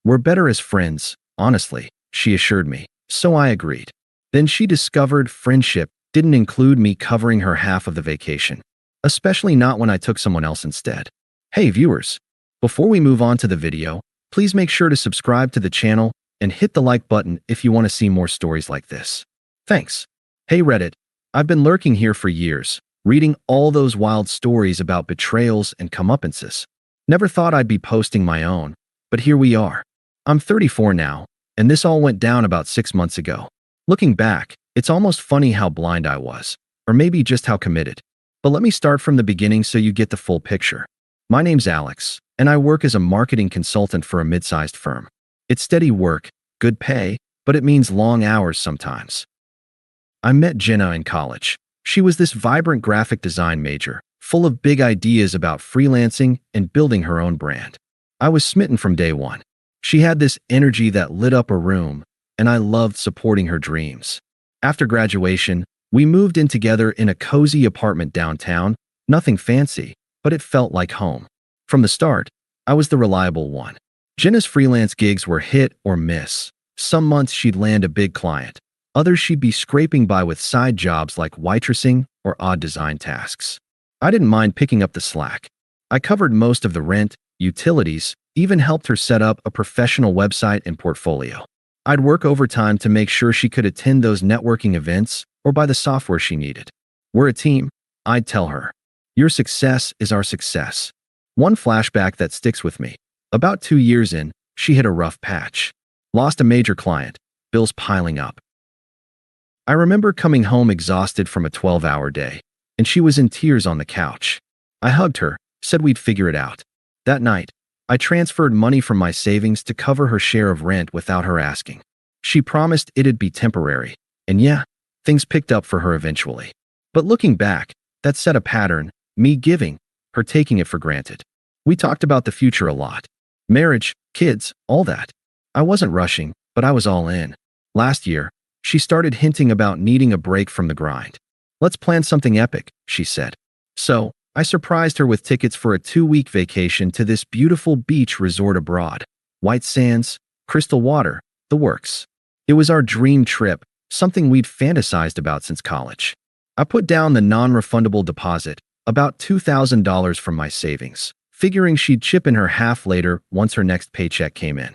We're better as friends, honestly, she assured me, so I agreed. Then she discovered friendship didn't include me covering her half of the vacation, especially not when I took someone else instead. Hey viewers, before we move on to the video, please make sure to subscribe to the channel and hit the like button if you want to see more stories like this. Thanks. Hey Reddit, I've been lurking here for years, reading all those wild stories about betrayals and comeuppances. Never thought I'd be posting my own, but here we are. I'm 34 now, and this all went down about 6 months ago. Looking back, it's almost funny how blind I was, or maybe just how committed. But let me start from the beginning so you get the full picture. My name's Alex, and I work as a marketing consultant for a mid-sized firm. It's steady work, good pay, but it means long hours sometimes. I met Jenna in college. She was this vibrant graphic design major, full of big ideas about freelancing and building her own brand. I was smitten from day one. She had this energy that lit up a room, and I loved supporting her dreams. After graduation, we moved in together in a cozy apartment downtown, nothing fancy, but it felt like home. From the start, I was the reliable one. Jenna's freelance gigs were hit or miss. Some months she'd land a big client. Others she'd be scraping by with side jobs like waitressing or odd design tasks. I didn't mind picking up the slack. I covered most of the rent, utilities, even helped her set up a professional website and portfolio. I'd work overtime to make sure she could attend those networking events or buy the software she needed. We're a team, I'd tell her. Your success is our success. One flashback that sticks with me. About 2 years in, she hit a rough patch. Lost a major client, bills piling up. I remember coming home exhausted from a 12-hour day, and she was in tears on the couch. I hugged her, said we'd figure it out. That night, I transferred money from my savings to cover her share of rent without her asking. She promised it'd be temporary, and yeah, things picked up for her eventually. But looking back, that set a pattern, me giving, her taking it for granted. We talked about the future a lot. Marriage, kids, all that. I wasn't rushing, but I was all in. Last year, she started hinting about needing a break from the grind. Let's plan something epic, she said. So, I surprised her with tickets for a 2-week vacation to this beautiful beach resort abroad. White sands, crystal water, the works. It was our dream trip, something we'd fantasized about since college. I put down the non-refundable deposit, about $2,000 from my savings, figuring she'd chip in her half later once her next paycheck came in.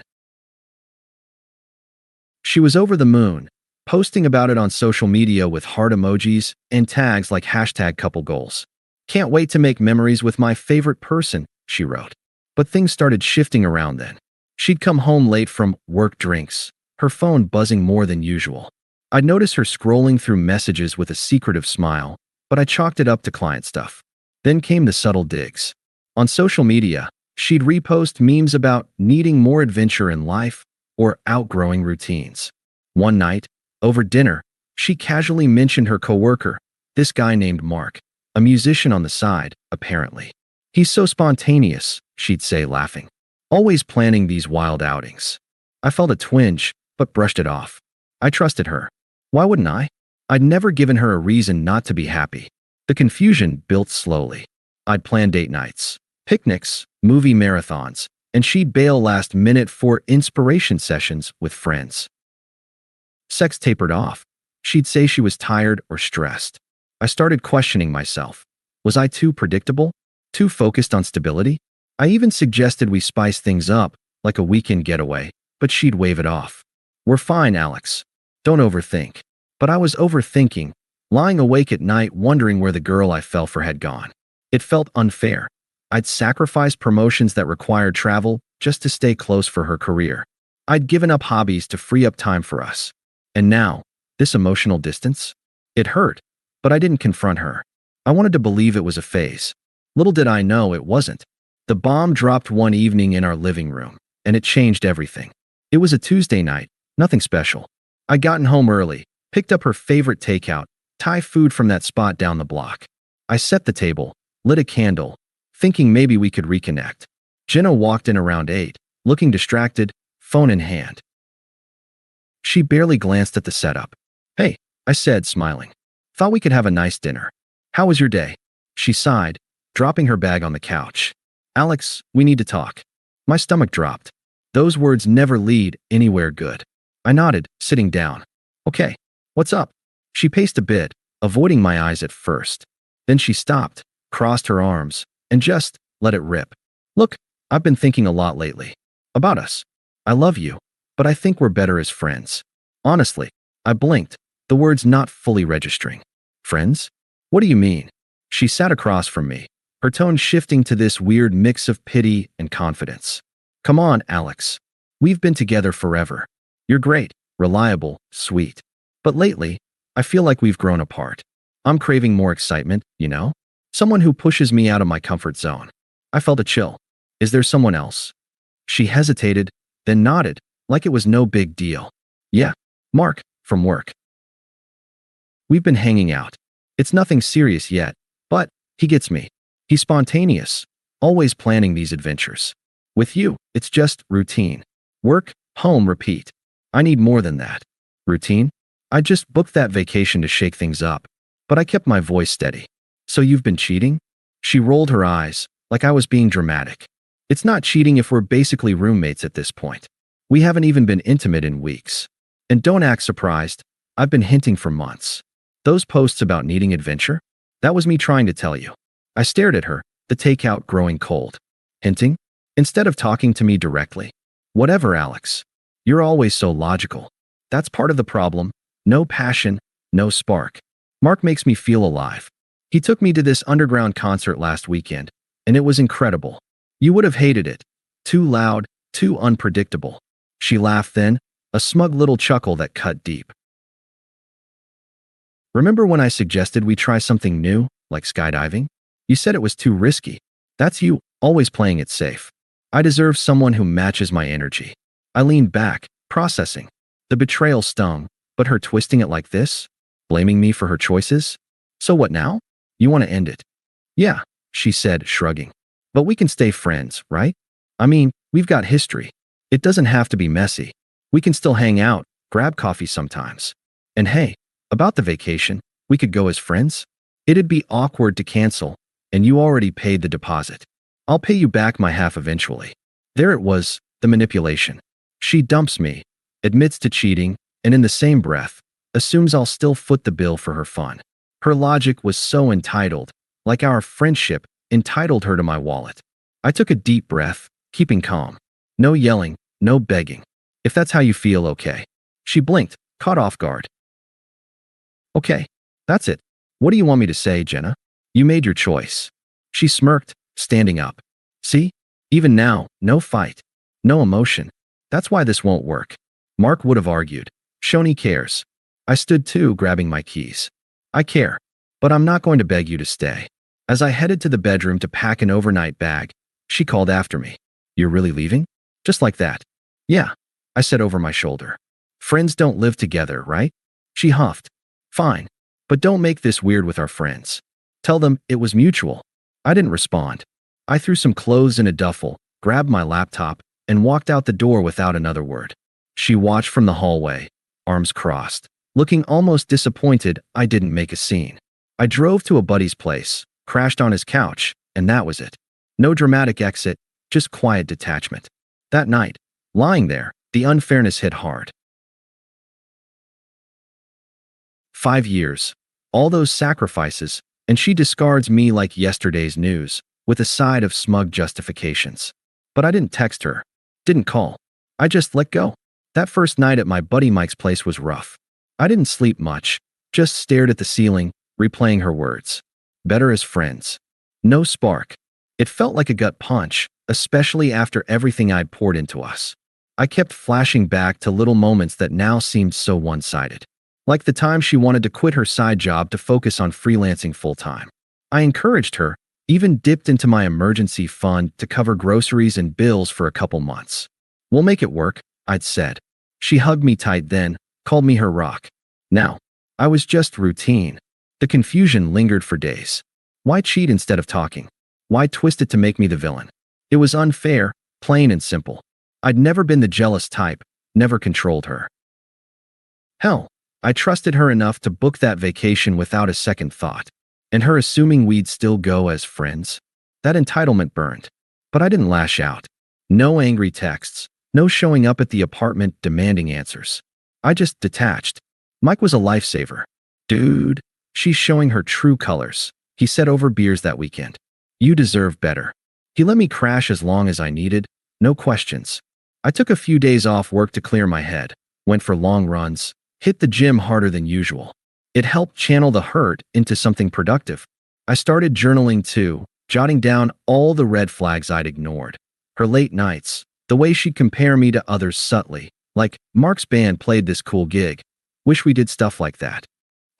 She was over the moon, posting about it on social media with heart emojis and tags like #couplegoals. Can't wait to make memories with my favorite person, she wrote. But things started shifting around then. She'd come home late from work drinks, her phone buzzing more than usual. I'd notice her scrolling through messages with a secretive smile, but I chalked it up to client stuff. Then came the subtle digs. On social media, she'd repost memes about needing more adventure in life or outgrowing routines. One night, over dinner, she casually mentioned her coworker, this guy named Mark, a musician on the side, apparently. He's so spontaneous, she'd say, laughing. Always planning these wild outings. I felt a twinge, but brushed it off. I trusted her. Why wouldn't I? I'd never given her a reason not to be happy. The confusion built slowly. I'd plan date nights, picnics, movie marathons, and she'd bail last minute for inspiration sessions with friends. Sex tapered off. She'd say she was tired or stressed. I started questioning myself. Was I too predictable? Too focused on stability? I even suggested we spice things up, like a weekend getaway, but she'd wave it off. We're fine, Alex. Don't overthink. But I was overthinking, lying awake at night wondering where the girl I fell for had gone. It felt unfair. I'd sacrificed promotions that required travel just to stay close for her career. I'd given up hobbies to free up time for us. And now, this emotional distance? It hurt, but I didn't confront her. I wanted to believe it was a phase. Little did I know it wasn't. The bomb dropped one evening in our living room, and it changed everything. It was a Tuesday night, nothing special. I'd gotten home early, picked up her favorite takeout, Thai food from that spot down the block. I set the table, lit a candle, thinking maybe we could reconnect. Jenna walked in around 8, looking distracted, phone in hand. She barely glanced at the setup. Hey, I said, smiling. Thought we could have a nice dinner. How was your day? She sighed, dropping her bag on the couch. Alex, we need to talk. My stomach dropped. Those words never lead anywhere good. I nodded, sitting down. Okay, what's up? She paced a bit, avoiding my eyes at first. Then she stopped, crossed her arms, and just let it rip. Look, I've been thinking a lot lately. About us. I love you, but I think we're better as friends. Honestly, I blinked, the words not fully registering. Friends? What do you mean? She sat across from me, her tone shifting to this weird mix of pity and confidence. Come on, Alex. We've been together forever. You're great, reliable, sweet. But lately, I feel like we've grown apart. I'm craving more excitement, you know? Someone who pushes me out of my comfort zone. I felt a chill. Is there someone else? She hesitated, then nodded, like it was no big deal. Yeah, Mark, from work. We've been hanging out. It's nothing serious yet, but he gets me. He's spontaneous, always planning these adventures. With you, it's just routine. Work, home, repeat. I need more than that. Routine? I just booked that vacation to shake things up, but I kept my voice steady. So you've been cheating? She rolled her eyes, like I was being dramatic. It's not cheating if we're basically roommates at this point. We haven't even been intimate in weeks. And don't act surprised, I've been hinting for months. Those posts about needing adventure? That was me trying to tell you. I stared at her, the takeout growing cold. Hinting? Instead of talking to me directly. Whatever, Alex. You're always so logical. That's part of the problem. No passion, no spark. Mark makes me feel alive. He took me to this underground concert last weekend, and it was incredible. You would have hated it. Too loud, too unpredictable. She laughed then, a smug little chuckle that cut deep. Remember when I suggested we try something new, like skydiving? You said it was too risky. That's you, always playing it safe. I deserve someone who matches my energy. I leaned back, processing. The betrayal stung, but her twisting it like this? Blaming me for her choices? So what now? You want to end it? Yeah, she said, shrugging. But we can stay friends, right? I mean, we've got history. It doesn't have to be messy. We can still hang out, grab coffee sometimes. And hey, about the vacation, we could go as friends? It'd be awkward to cancel, and you already paid the deposit. I'll pay you back my half eventually. There it was, the manipulation. She dumps me, admits to cheating, and in the same breath, assumes I'll still foot the bill for her fun. Her logic was so entitled, like our friendship entitled her to my wallet. I took a deep breath, keeping calm. No yelling, no begging. If that's how you feel, okay. She blinked, caught off guard. Okay, that's it. What do you want me to say, Jenna? You made your choice. She smirked, standing up. See? Even now, no fight. No emotion. That's why this won't work. Mark would have argued. Shoni cares. I stood too, grabbing my keys. I care, but I'm not going to beg you to stay. As I headed to the bedroom to pack an overnight bag, she called after me. You're really leaving? Just like that. Yeah, I said over my shoulder. Friends don't live together, right? She huffed. Fine, but don't make this weird with our friends. Tell them it was mutual. I didn't respond. I threw some clothes in a duffel, grabbed my laptop, and walked out the door without another word. She watched from the hallway, arms crossed, looking almost disappointed I didn't make a scene. I drove to a buddy's place, crashed on his couch, and that was it. No dramatic exit, just quiet detachment. That night, lying there, the unfairness hit hard. 5 years. All those sacrifices, and she discards me like yesterday's news, with a side of smug justifications. But I didn't text her, didn't call. I just let go. That first night at my buddy Mike's place was rough. I didn't sleep much, just stared at the ceiling, replaying her words. Better as friends. No spark. It felt like a gut punch, especially after everything I'd poured into us. I kept flashing back to little moments that now seemed so one-sided. Like the time she wanted to quit her side job to focus on freelancing full-time. I encouraged her, even dipped into my emergency fund to cover groceries and bills for a couple months. We'll make it work, I'd said. She hugged me tight then, called me her rock. Now, I was just routine. The confusion lingered for days. Why cheat instead of talking? Why twist it to make me the villain? It was unfair, plain and simple. I'd never been the jealous type, never controlled her. Hell, I trusted her enough to book that vacation without a second thought. And her assuming we'd still go as friends? That entitlement burned. But I didn't lash out. No angry texts, No showing up at the apartment demanding answers. I just detached. Mike was a lifesaver. Dude, she's showing her true colors, he said over beers that weekend. You deserve better. He let me crash as long as I needed, no questions. I took a few days off work to clear my head, went for long runs, hit the gym harder than usual. It helped channel the hurt into something productive. I started journaling too, jotting down all the red flags I'd ignored. Her late nights, the way she'd compare me to others subtly, like, Mark's band played this cool gig. Wish we did stuff like that.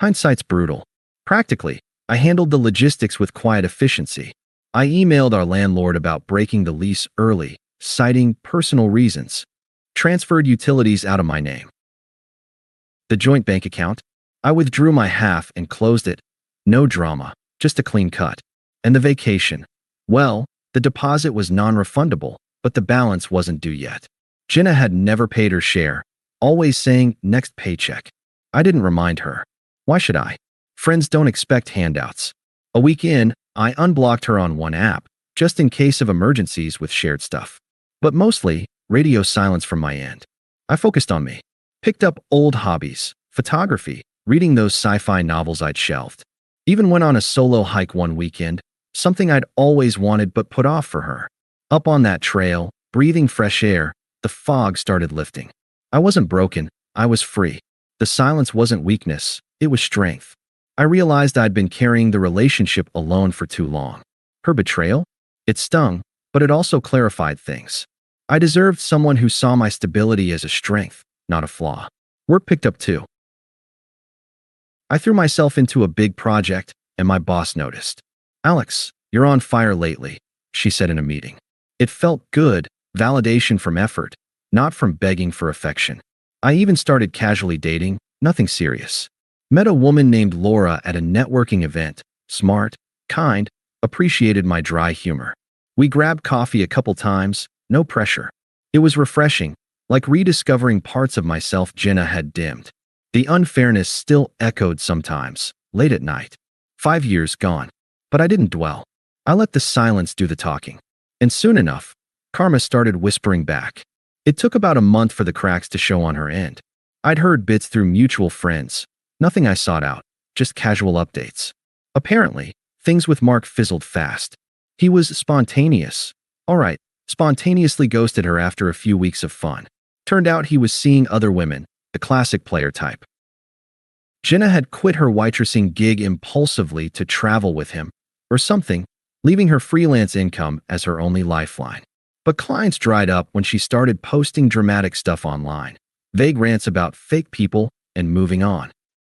Hindsight's brutal. Practically, I handled the logistics with quiet efficiency. I emailed our landlord about breaking the lease early, citing personal reasons. Transferred utilities out of my name. The joint bank account? I withdrew my half and closed it. No drama, just a clean cut. And the vacation? Well, the deposit was non-refundable, but the balance wasn't due yet. Jenna had never paid her share, always saying, next paycheck. I didn't remind her. Why should I? Friends don't expect handouts. A week in, I unblocked her on one app, just in case of emergencies with shared stuff. But mostly, radio silence from my end. I focused on me. Picked up old hobbies, photography, reading those sci-fi novels I'd shelved. Even went on a solo hike one weekend, something I'd always wanted but put off for her. Up on that trail, breathing fresh air, the fog started lifting. I wasn't broken, I was free. The silence wasn't weakness, it was strength. I realized I'd been carrying the relationship alone for too long. Her betrayal? It stung, but it also clarified things. I deserved someone who saw my stability as a strength, not a flaw. Work picked up too. I threw myself into a big project, and my boss noticed. Alex, you're on fire lately, she said in a meeting. It felt good, validation from effort, not from begging for affection. I even started casually dating, nothing serious. Met a woman named Laura at a networking event, smart, kind, appreciated my dry humor. We grabbed coffee a couple times, no pressure. It was refreshing, like rediscovering parts of myself Jenna had dimmed. The unfairness still echoed sometimes, late at night. 5 years gone. But I didn't dwell. I let the silence do the talking. And soon enough, karma started whispering back. It took about a month for the cracks to show on her end. I'd heard bits through mutual friends. Nothing I sought out, just casual updates. Apparently, things with Mark fizzled fast. He was spontaneous. All right, spontaneously ghosted her after a few weeks of fun. Turned out he was seeing other women, the classic player type. Jenna had quit her waitressing gig impulsively to travel with him, or something, leaving her freelance income as her only lifeline. But clients dried up when she started posting dramatic stuff online, vague rants about fake people, and moving on.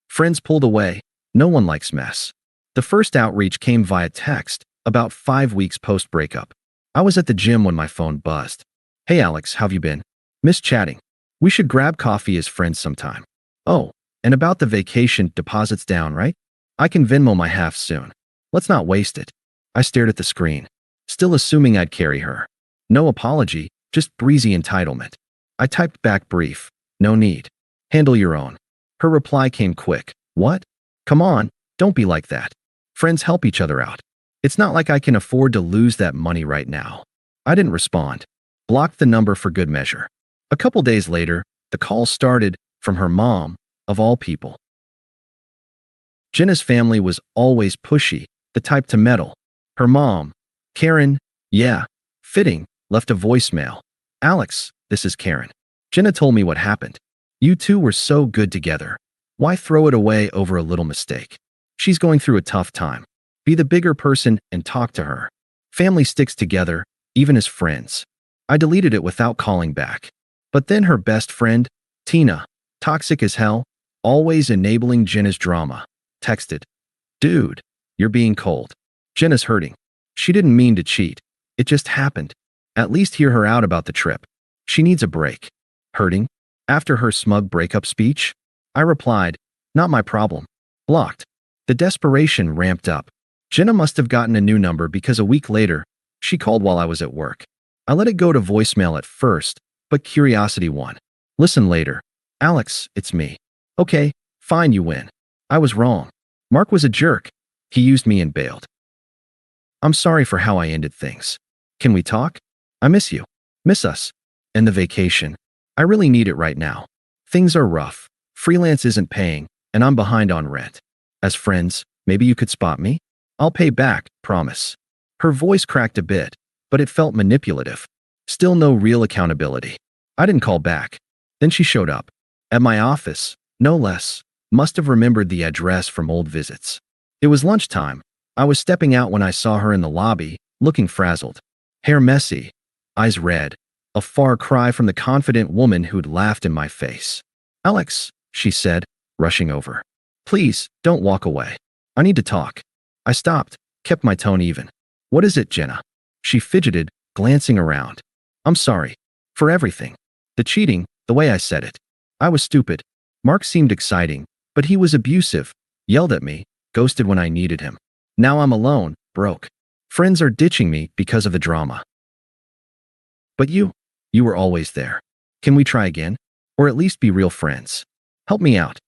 Friends pulled away. No one likes mess. The first outreach came via text, about 5 weeks post-breakup. I was at the gym when my phone buzzed. Hey Alex, how've you been? Miss chatting. We should grab coffee as friends sometime. Oh, and about the vacation, deposits down, right? I can Venmo my half soon. Let's not waste it. I stared at the screen, still assuming I'd carry her. No apology, just breezy entitlement. I typed back brief. No need. Handle your own. Her reply came quick. What? Come on, don't be like that. Friends help each other out. It's not like I can afford to lose that money right now. I didn't respond. Blocked the number for good measure. A couple days later, the call started from her mom, of all people. Jenna's family was always pushy, the type to meddle. Her mom, Karen, yeah, fitting, left a voicemail. Alex, this is Karen. Jenna told me what happened. You two were so good together. Why throw it away over a little mistake? She's going through a tough time. Be the bigger person and talk to her. Family sticks together, even as friends. I deleted it without calling back. But then her best friend, Tina, toxic as hell, always enabling Jenna's drama, texted, Dude, you're being cold. Jenna's hurting. She didn't mean to cheat. It just happened. At least hear her out about the trip. She needs a break. Hurting? After her smug breakup speech? I replied, Not my problem. Blocked. The desperation ramped up. Jenna must have gotten a new number because a week later, she called while I was at work. I let it go to voicemail at first, but curiosity won. Listen later. Alex, it's me. Okay, fine, you win. I was wrong. Mark was a jerk. He used me and bailed. I'm sorry for how I ended things. Can we talk? I miss you. Miss us. And the vacation. I really need it right now. Things are rough. Freelance isn't paying, and I'm behind on rent. As friends, maybe you could spot me? I'll pay back, promise. Her voice cracked a bit, but it felt manipulative. Still no real accountability. I didn't call back. Then she showed up. At my office, no less. Must have remembered the address from old visits. It was lunchtime. I was stepping out when I saw her in the lobby, looking frazzled. Hair messy, eyes red, a far cry from the confident woman who'd laughed in my face. "Alex," she said, rushing over. "Please, don't walk away. I need to talk." I stopped, kept my tone even. "What is it, Jenna?" She fidgeted, glancing around. "I'm sorry. For everything. The cheating, the way I said it. I was stupid. Mark seemed exciting, but he was abusive, yelled at me, ghosted when I needed him. Now I'm alone, broke. Friends are ditching me because of the drama. But you were always there. Can we try again? Or at least be real friends? Help me out."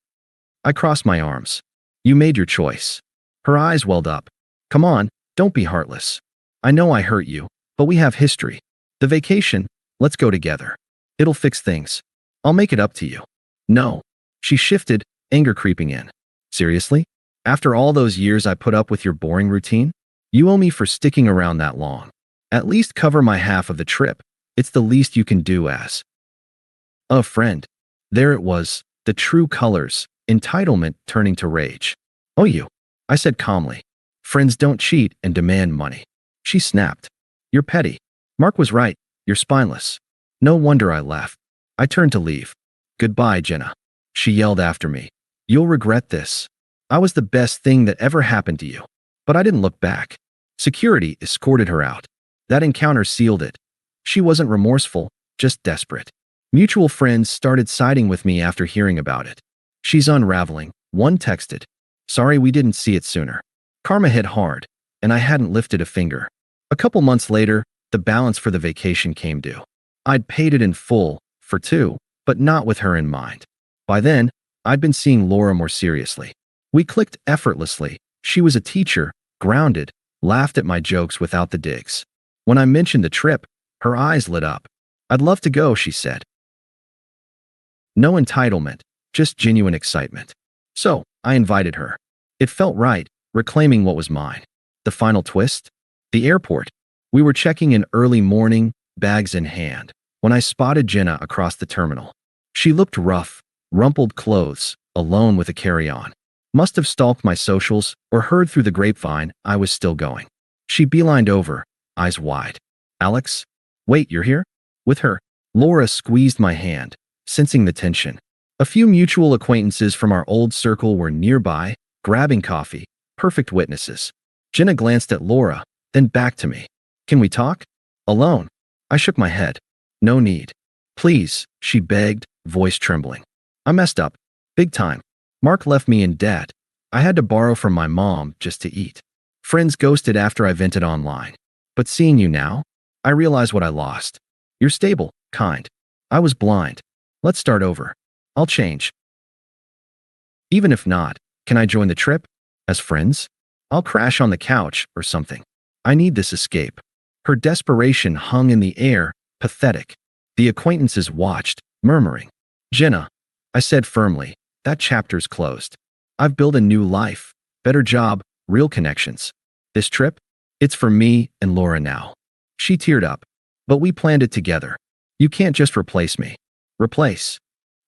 I crossed my arms. "You made your choice." Her eyes welled up. "Come on, don't be heartless. I know I hurt you, but we have history. The vacation, let's go together. It'll fix things. I'll make it up to you." "No." She shifted, anger creeping in. "Seriously? After all those years I put up with your boring routine? You owe me for sticking around that long. At least cover my half of the trip. It's the least you can do as a friend." There it was, the true colors, entitlement turning to rage. "Oh, you," I said calmly. "Friends don't cheat and demand money." She snapped. "You're petty. Mark was right. You're spineless." No wonder I left. I turned to leave. "Goodbye, Jenna." She yelled after me. "You'll regret this. I was the best thing that ever happened to you." But I didn't look back. Security escorted her out. That encounter sealed it. She wasn't remorseful, just desperate. Mutual friends started siding with me after hearing about it. "She's unraveling," one texted. "Sorry we didn't see it sooner." Karma hit hard, and I hadn't lifted a finger. A couple months later, the balance for the vacation came due. I'd paid it in full, for two, but not with her in mind. By then, I'd been seeing Laura more seriously. We clicked effortlessly. She was a teacher, grounded, laughed at my jokes without the digs. When I mentioned the trip, her eyes lit up. "I'd love to go," she said. No entitlement, just genuine excitement. So, I invited her. It felt right, reclaiming what was mine. The final twist? The airport. We were checking in early morning, bags in hand, when I spotted Jenna across the terminal. She looked rough, rumpled clothes, alone with a carry-on. Must have stalked my socials or heard through the grapevine I was still going. She beelined over, eyes wide. "Alex? Wait, you're here?" With her, Laura squeezed my hand, sensing the tension. A few mutual acquaintances from our old circle were nearby, grabbing coffee, perfect witnesses. Jenna glanced at Laura, then back to me. "Can we talk? Alone?" I shook my head. "No need." "Please," she begged, voice trembling. "I messed up. Big time. Mark left me in debt. I had to borrow from my mom just to eat. Friends ghosted after I vented online. But seeing you now, I realize what I lost. You're stable, kind. I was blind. Let's start over. I'll change. Even if not, can I join the trip? As friends? I'll crash on the couch or something. I need this escape." Her desperation hung in the air, pathetic. The acquaintances watched, murmuring. "Jenna," I said firmly, "that chapter's closed. I've built a new life, better job, real connections. This trip? It's for me and Laura now." She teared up. "But we planned it together. You can't just replace me." "Replace?"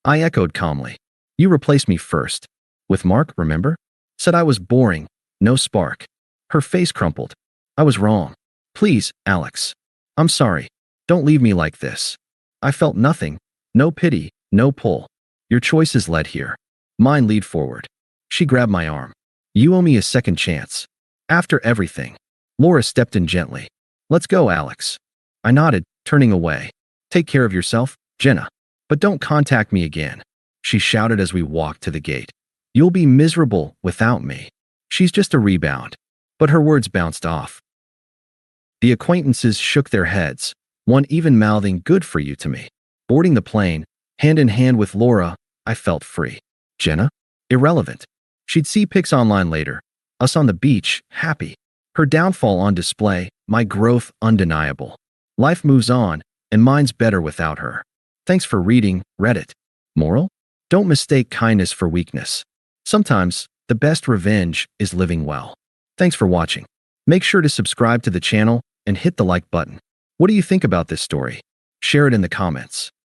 I echoed calmly. "You replaced me first. With Mark, remember? Said I was boring, no spark." Her face crumpled. "I was wrong. Please, Alex. I'm sorry. Don't leave me like this." I felt nothing. No pity, no pull. "Your choices led here. Mine lead forward." She grabbed my arm. "You owe me a second chance. After everything." Laura stepped in gently. "Let's go, Alex." I nodded, turning away. "Take care of yourself, Jenna. But don't contact me again," she shouted as we walked to the gate. "You'll be miserable without me. She's just a rebound." But her words bounced off. The acquaintances shook their heads, one even mouthing "good for you" to me. Boarding the plane, hand in hand with Laura, I felt free. Jenna? Irrelevant. She'd see pics online later. Us on the beach, happy. Her downfall on display, my growth undeniable. Life moves on, and mine's better without her. Thanks for reading, Reddit. Moral? Don't mistake kindness for weakness. Sometimes, the best revenge is living well. Thanks for watching. Make sure to subscribe to the channel and hit the like button. What do you think about this story? Share it in the comments.